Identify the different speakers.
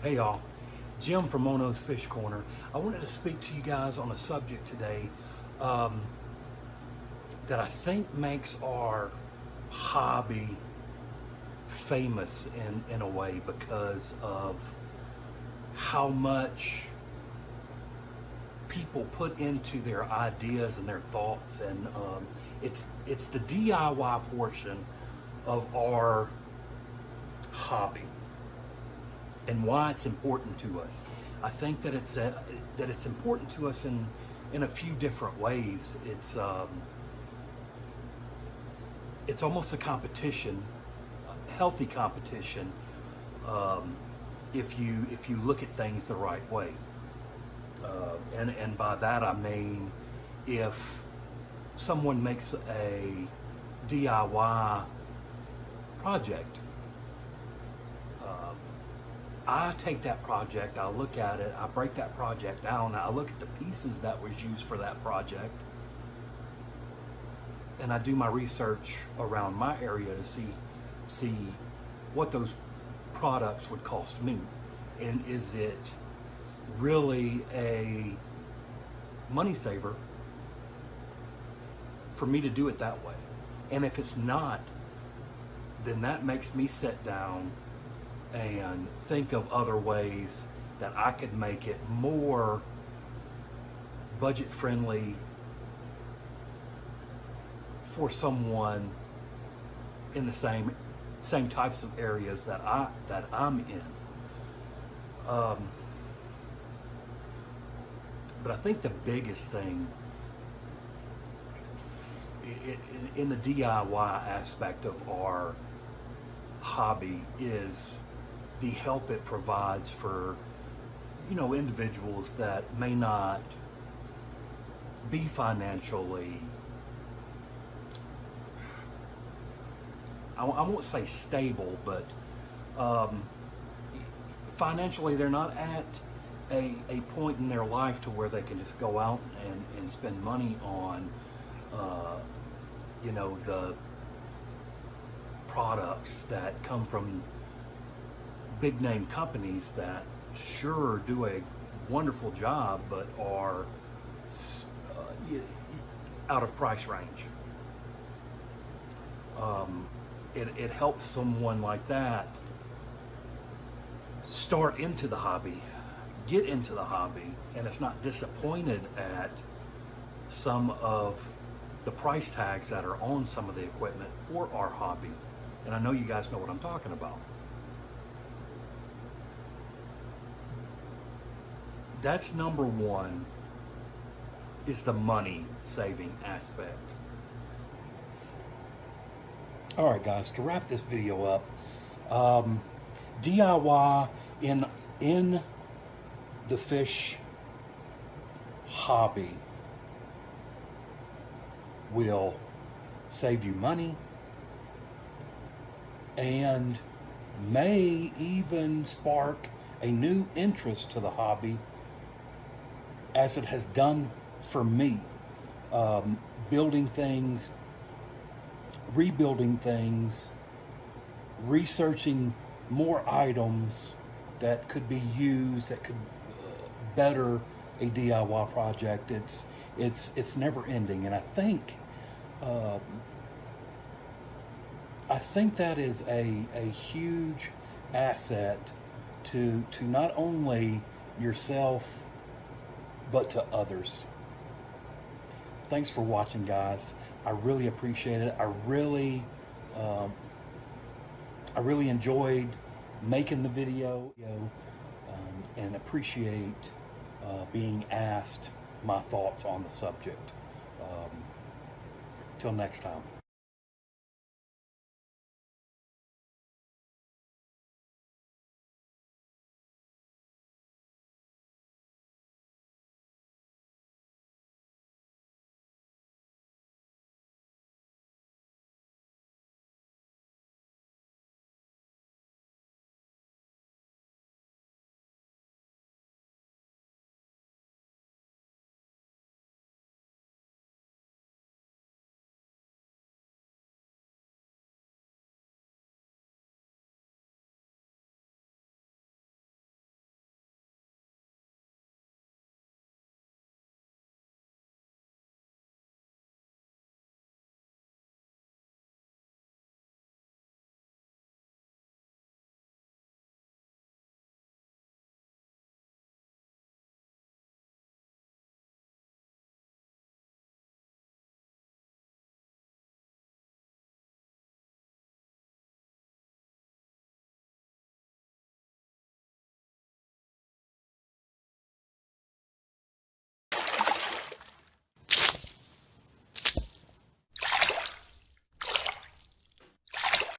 Speaker 1: Hey y'all, Jim from Mono's Fish Corner. I wanted to speak to you guys on a subject today that I think makes our hobby famous in a way because of how much people put into their ideas and their thoughts, and it's the DIY portion of our hobby and why it's important to us. I think that it's important to us in a few different ways. It's almost a competition, a healthy competition, if you look at things the right way. And by that I mean, if someone makes a DIY project, I take that project, I look at it, I break that project down, I look at the pieces that was used for that project, and I do my research around my area to see what those products would cost me, and is it really a money saver for me to do it that way. And if it's not, then that makes me sit down and think of other ways that I could make it more budget friendly for someone in the same types of areas that I'm in. But I think the biggest thing in the DIY aspect of our hobby is the help it provides for, individuals that may not be financially, I won't say stable, but financially they're not at a point in their life to where they can just go out and spend money on the products that come from big name companies that sure do a wonderful job but are out of price range. It helps someone like that start into the hobby, get into the hobby, and it's not disappointed at some of the price tags that are on some of the equipment for our hobby. And I know you guys know what I'm talking about. That's number one, is the money saving aspect. All right, guys, to wrap this video up, DIY in the fish hobby will save you money and may even spark a new interest to the hobby, as it has done for me. Building things, rebuilding things, researching more items that could be used, that could better a DIY project. It's never ending, and I think that is a huge asset to not only yourself but to others. Thanks for watching, guys. I really appreciate it. I really enjoyed making the video, and appreciate being asked my thoughts on the subject. Till next time.